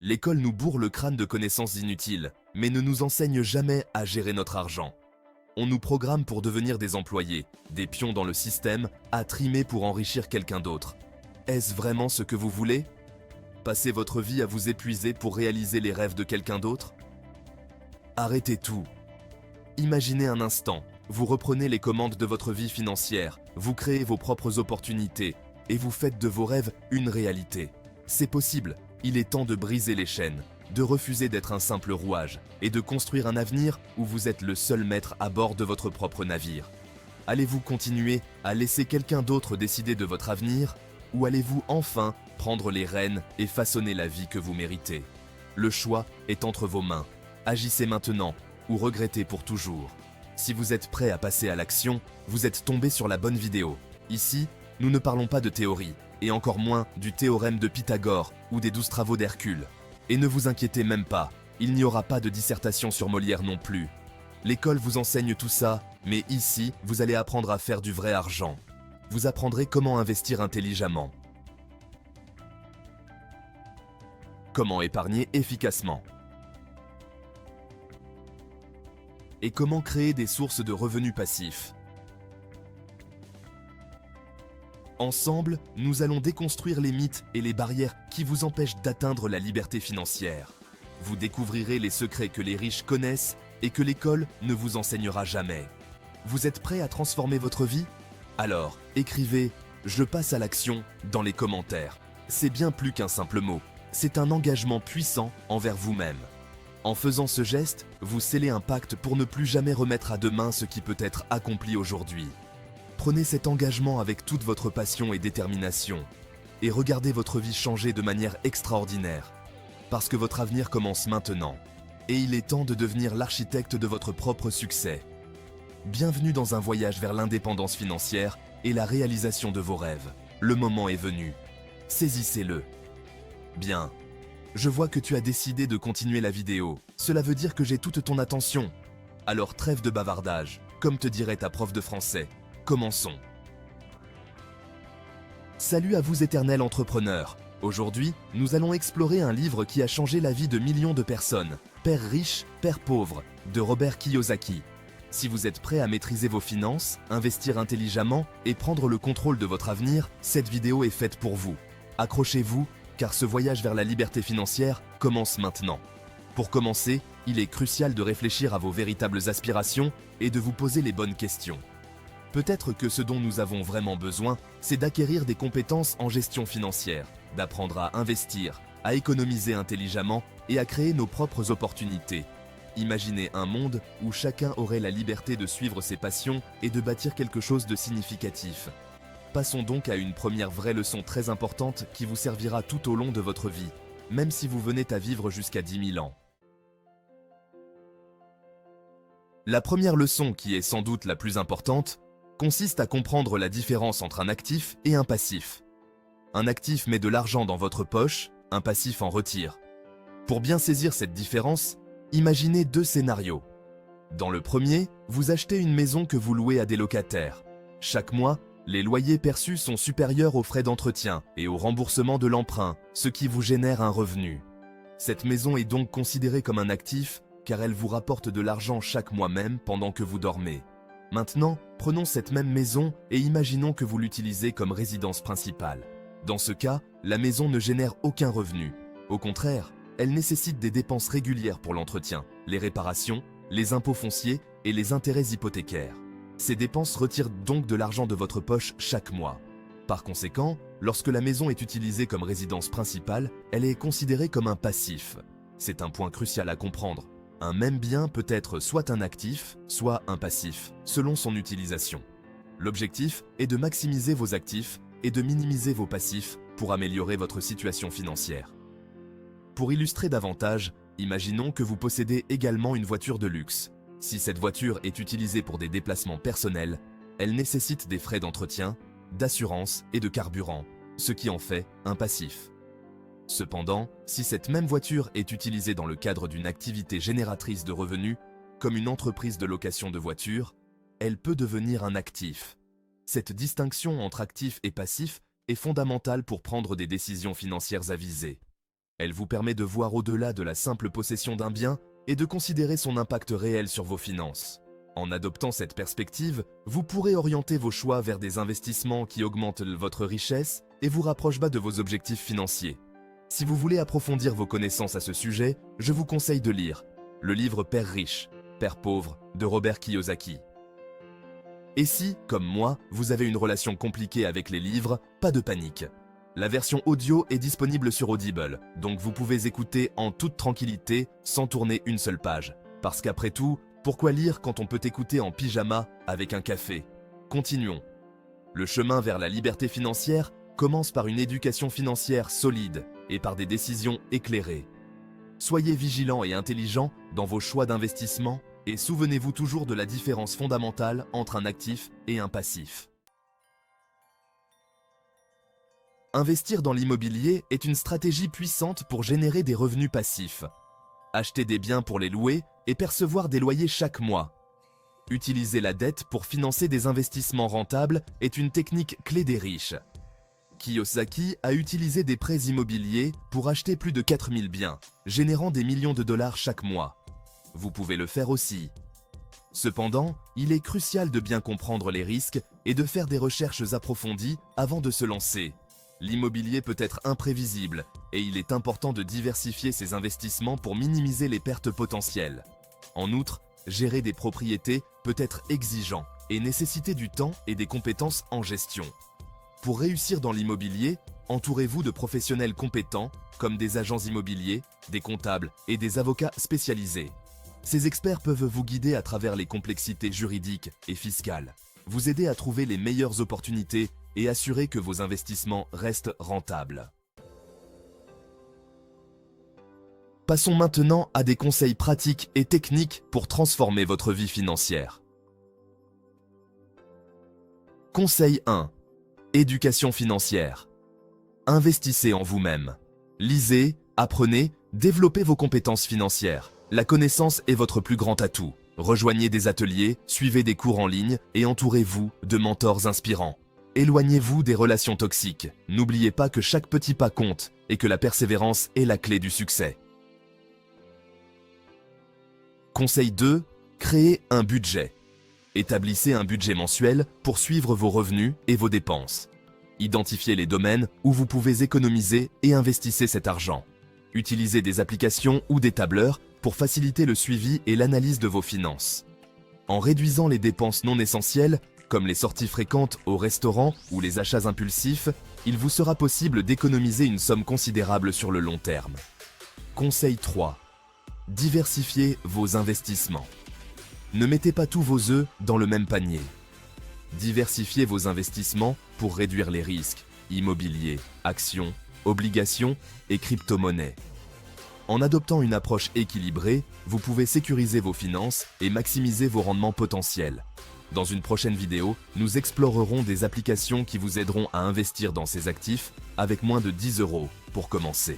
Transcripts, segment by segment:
L'école nous bourre le crâne de connaissances inutiles, mais ne nous enseigne jamais à gérer notre argent. On nous programme pour devenir des employés, des pions dans le système, à trimer pour enrichir quelqu'un d'autre. Est-ce vraiment ce que vous voulez? Passer votre vie à vous épuiser pour réaliser les rêves de quelqu'un d'autre? Arrêtez tout. Imaginez un instant, vous reprenez les commandes de votre vie financière, vous créez vos propres opportunités et vous faites de vos rêves une réalité. C'est possible, il est temps de briser les chaînes, de refuser d'être un simple rouage et de construire un avenir où vous êtes le seul maître à bord de votre propre navire. Allez-vous continuer à laisser quelqu'un d'autre décider de votre avenir ou allez-vous enfin prendre les rênes et façonner la vie que vous méritez? Le choix est entre vos mains. Agissez maintenant ou regrettez pour toujours. Si vous êtes prêt à passer à l'action, vous êtes tombé sur la bonne vidéo. Ici, nous ne parlons pas de théorie, et encore moins du théorème de Pythagore ou des 12 travaux d'Hercule. Et ne vous inquiétez même pas, il n'y aura pas de dissertation sur Molière non plus. L'école vous enseigne tout ça, mais ici, vous allez apprendre à faire du vrai argent. Vous apprendrez comment investir intelligemment. Comment épargner efficacement. Et comment créer des sources de revenus passifs. Ensemble, nous allons déconstruire les mythes et les barrières qui vous empêchent d'atteindre la liberté financière. Vous découvrirez les secrets que les riches connaissent et que l'école ne vous enseignera jamais. Vous êtes prêt à transformer votre vie? Alors, écrivez « Je passe à l'action » dans les commentaires. C'est bien plus qu'un simple mot, c'est un engagement puissant envers vous-même. En faisant ce geste, vous scellez un pacte pour ne plus jamais remettre à demain ce qui peut être accompli aujourd'hui. Prenez cet engagement avec toute votre passion et détermination et regardez votre vie changer de manière extraordinaire. Parce que votre avenir commence maintenant et il est temps de devenir l'architecte de votre propre succès. Bienvenue dans un voyage vers l'indépendance financière et la réalisation de vos rêves. Le moment est venu. Saisissez-le. Bien. Je vois que tu as décidé de continuer la vidéo. Cela veut dire que j'ai toute ton attention. Alors trêve de bavardage, comme te dirait ta prof de français. Commençons. Salut à vous éternels entrepreneurs. Aujourd'hui, nous allons explorer un livre qui a changé la vie de millions de personnes. Père riche, Père pauvre, de Robert Kiyosaki. Si vous êtes prêt à maîtriser vos finances, investir intelligemment et prendre le contrôle de votre avenir, cette vidéo est faite pour vous. Accrochez-vous, car ce voyage vers la liberté financière commence maintenant. Pour commencer, il est crucial de réfléchir à vos véritables aspirations et de vous poser les bonnes questions. Peut-être que ce dont nous avons vraiment besoin, c'est d'acquérir des compétences en gestion financière, d'apprendre à investir, à économiser intelligemment et à créer nos propres opportunités. Imaginez un monde où chacun aurait la liberté de suivre ses passions et de bâtir quelque chose de significatif. Passons donc à une première vraie leçon très importante qui vous servira tout au long de votre vie, même si vous venez à vivre jusqu'à 10 000 ans. La première leçon, qui est sans doute la plus importante, consiste à comprendre la différence entre un actif et un passif. Un actif met de l'argent dans votre poche, un passif en retire. Pour bien saisir cette différence, imaginez deux scénarios. Dans le premier, vous achetez une maison que vous louez à des locataires. Chaque mois, les loyers perçus sont supérieurs aux frais d'entretien et au remboursement de l'emprunt, ce qui vous génère un revenu. Cette maison est donc considérée comme un actif car elle vous rapporte de l'argent chaque mois même pendant que vous dormez. Maintenant, prenons cette même maison et imaginons que vous l'utilisez comme résidence principale. Dans ce cas, la maison ne génère aucun revenu. Au contraire, elle nécessite des dépenses régulières pour l'entretien, les réparations, les impôts fonciers et les intérêts hypothécaires. Ces dépenses retirent donc de l'argent de votre poche chaque mois. Par conséquent, lorsque la maison est utilisée comme résidence principale, elle est considérée comme un passif. C'est un point crucial à comprendre. Un même bien peut être soit un actif, soit un passif, selon son utilisation. L'objectif est de maximiser vos actifs et de minimiser vos passifs pour améliorer votre situation financière. Pour illustrer davantage, imaginons que vous possédez également une voiture de luxe. Si cette voiture est utilisée pour des déplacements personnels, elle nécessite des frais d'entretien, d'assurance et de carburant, ce qui en fait un passif. Cependant, si cette même voiture est utilisée dans le cadre d'une activité génératrice de revenus, comme une entreprise de location de voitures, elle peut devenir un actif. Cette distinction entre actif et passif est fondamentale pour prendre des décisions financières avisées. Elle vous permet de voir au-delà de la simple possession d'un bien et de considérer son impact réel sur vos finances. En adoptant cette perspective, vous pourrez orienter vos choix vers des investissements qui augmentent votre richesse et vous rapprochent de vos objectifs financiers. Si vous voulez approfondir vos connaissances à ce sujet, je vous conseille de lire le livre Père riche, Père pauvre de Robert Kiyosaki. Et si, comme moi, vous avez une relation compliquée avec les livres, pas de panique. La version audio est disponible sur Audible, donc vous pouvez écouter en toute tranquillité sans tourner une seule page. Parce qu'après tout, pourquoi lire quand on peut écouter en pyjama avec un café? Continuons. Le chemin vers la liberté financière commence par une éducation financière solide et par des décisions éclairées. Soyez vigilants et intelligents dans vos choix d'investissement et souvenez-vous toujours de la différence fondamentale entre un actif et un passif. Investir dans l'immobilier est une stratégie puissante pour générer des revenus passifs. Acheter des biens pour les louer et percevoir des loyers chaque mois. Utiliser la dette pour financer des investissements rentables est une technique clé des riches. Kiyosaki a utilisé des prêts immobiliers pour acheter plus de 4000 biens, générant des millions de dollars chaque mois. Vous pouvez le faire aussi. Cependant, il est crucial de bien comprendre les risques et de faire des recherches approfondies avant de se lancer. L'immobilier peut être imprévisible et il est important de diversifier ses investissements pour minimiser les pertes potentielles. En outre, gérer des propriétés peut être exigeant et nécessiter du temps et des compétences en gestion. Pour réussir dans l'immobilier, entourez-vous de professionnels compétents comme des agents immobiliers, des comptables et des avocats spécialisés. Ces experts peuvent vous guider à travers les complexités juridiques et fiscales, vous aider à trouver les meilleures opportunités et assurer que vos investissements restent rentables. Passons maintenant à des conseils pratiques et techniques pour transformer votre vie financière. Conseil 1. Éducation financière. Investissez en vous-même. Lisez, apprenez, développez vos compétences financières. La connaissance est votre plus grand atout. Rejoignez des ateliers, suivez des cours en ligne et entourez-vous de mentors inspirants. Éloignez-vous des relations toxiques. N'oubliez pas que chaque petit pas compte et que la persévérance est la clé du succès. Conseil 2. Créez un budget. Établissez un budget mensuel pour suivre vos revenus et vos dépenses. Identifiez les domaines où vous pouvez économiser et investissez cet argent. Utilisez des applications ou des tableurs pour faciliter le suivi et l'analyse de vos finances. En réduisant les dépenses non essentielles, comme les sorties fréquentes au restaurant ou les achats impulsifs, il vous sera possible d'économiser une somme considérable sur le long terme. Conseil 3. Diversifiez vos investissements. Ne mettez pas tous vos œufs dans le même panier. Diversifiez vos investissements pour réduire les risques, immobilier, actions, obligations et crypto-monnaies. En adoptant une approche équilibrée, vous pouvez sécuriser vos finances et maximiser vos rendements potentiels. Dans une prochaine vidéo, nous explorerons des applications qui vous aideront à investir dans ces actifs avec moins de 10 € pour commencer.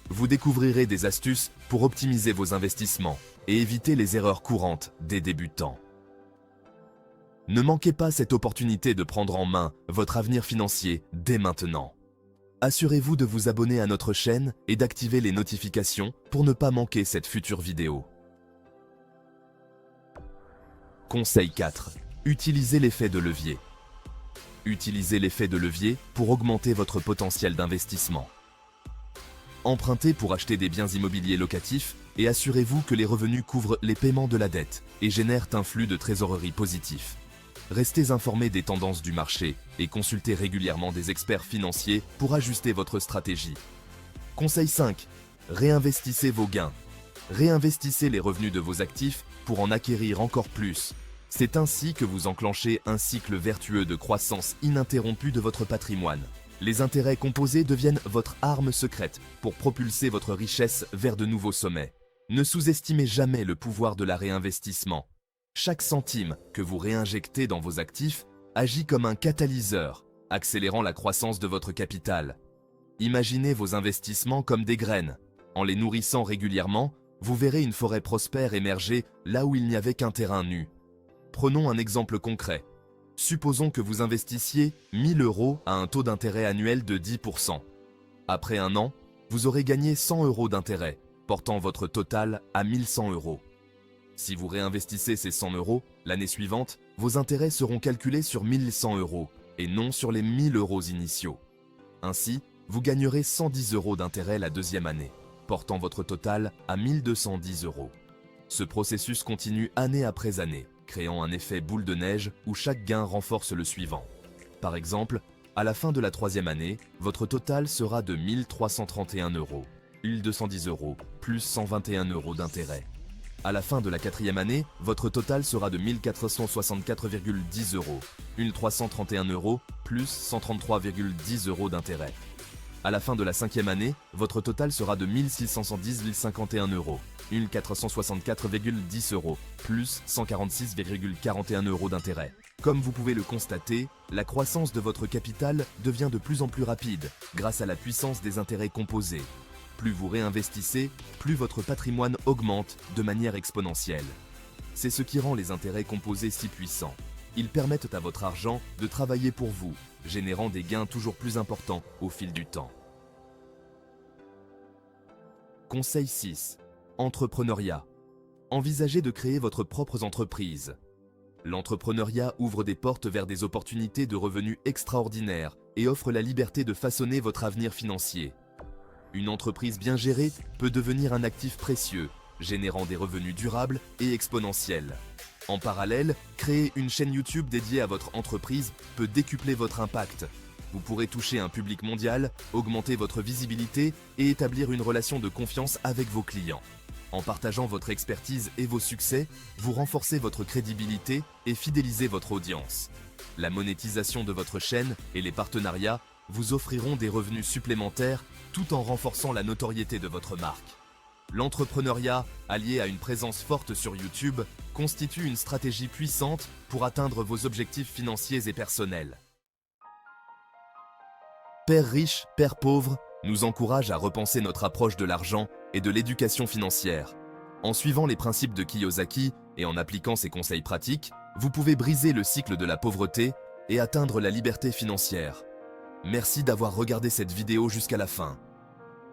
Vous découvrirez des astuces pour optimiser vos investissements et éviter les erreurs courantes des débutants. Ne manquez pas cette opportunité de prendre en main votre avenir financier dès maintenant. Assurez-vous de vous abonner à notre chaîne et d'activer les notifications pour ne pas manquer cette future vidéo. Conseil 4. Utilisez l'effet de levier. Utilisez l'effet de levier pour augmenter votre potentiel d'investissement. Empruntez pour acheter des biens immobiliers locatifs et assurez-vous que les revenus couvrent les paiements de la dette et génèrent un flux de trésorerie positif. Restez informés des tendances du marché et consultez régulièrement des experts financiers pour ajuster votre stratégie. Conseil 5. Réinvestissez vos gains. Réinvestissez les revenus de vos actifs pour en acquérir encore plus. C'est ainsi que vous enclenchez un cycle vertueux de croissance ininterrompue de votre patrimoine. Les intérêts composés deviennent votre arme secrète pour propulser votre richesse vers de nouveaux sommets. Ne sous-estimez jamais le pouvoir de la réinvestissement. Chaque centime que vous réinjectez dans vos actifs agit comme un catalyseur, accélérant la croissance de votre capital. Imaginez vos investissements comme des graines. En les nourrissant régulièrement, vous verrez une forêt prospère émerger là où il n'y avait qu'un terrain nu. Prenons un exemple concret. Supposons que vous investissiez 1000 € à un taux d'intérêt annuel de 10%. Après un an, vous aurez gagné 100 € d'intérêt, portant votre total à 1100 €. Si vous réinvestissez ces 100 € l'année suivante, vos intérêts seront calculés sur 1100 € et non sur les 1000 € initiaux. Ainsi, vous gagnerez 110 € d'intérêt la deuxième année, portant votre total à 1210 €. Ce processus continue année après année, créant un effet boule de neige où chaque gain renforce le suivant. Par exemple, à la fin de la troisième année, votre total sera de 1331 €, 1210 € plus 121 € d'intérêt. À la fin de la quatrième année, votre total sera de 1464,10 €, 1331 € plus 133,10 € d'intérêt. À la fin de la cinquième année, votre total sera de 1610,51 €, 1464,10 € plus 146,41 € d'intérêt. Comme vous pouvez le constater, la croissance de votre capital devient de plus en plus rapide grâce à la puissance des intérêts composés. Plus vous réinvestissez, plus votre patrimoine augmente de manière exponentielle. C'est ce qui rend les intérêts composés si puissants. Ils permettent à votre argent de travailler pour vous, générant des gains toujours plus importants au fil du temps. Conseil 6. Entrepreneuriat. Envisagez de créer votre propre entreprise. L'entrepreneuriat ouvre des portes vers des opportunités de revenus extraordinaires et offre la liberté de façonner votre avenir financier. Une entreprise bien gérée peut devenir un actif précieux, générant des revenus durables et exponentiels. En parallèle, créer une chaîne YouTube dédiée à votre entreprise peut décupler votre impact. Vous pourrez toucher un public mondial, augmenter votre visibilité et établir une relation de confiance avec vos clients. En partageant votre expertise et vos succès, vous renforcez votre crédibilité et fidélisez votre audience. La monétisation de votre chaîne et les partenariats vous offriront des revenus supplémentaires tout en renforçant la notoriété de votre marque. L'entrepreneuriat, allié à une présence forte sur YouTube, constitue une stratégie puissante pour atteindre vos objectifs financiers et personnels. Père riche, Père pauvre nous encourage à repenser notre approche de l'argent et de l'éducation financière. En suivant les principes de Kiyosaki et en appliquant ses conseils pratiques, vous pouvez briser le cycle de la pauvreté et atteindre la liberté financière. Merci d'avoir regardé cette vidéo jusqu'à la fin.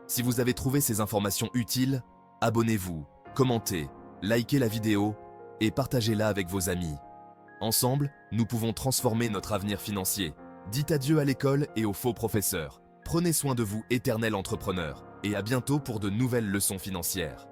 Si vous avez trouvé ces informations utiles, abonnez-vous, commentez, likez la vidéo et partagez-la avec vos amis. Ensemble, nous pouvons transformer notre avenir financier. Dites adieu à l'école et aux faux professeurs. Prenez soin de vous, éternel entrepreneur, et à bientôt pour de nouvelles leçons financières.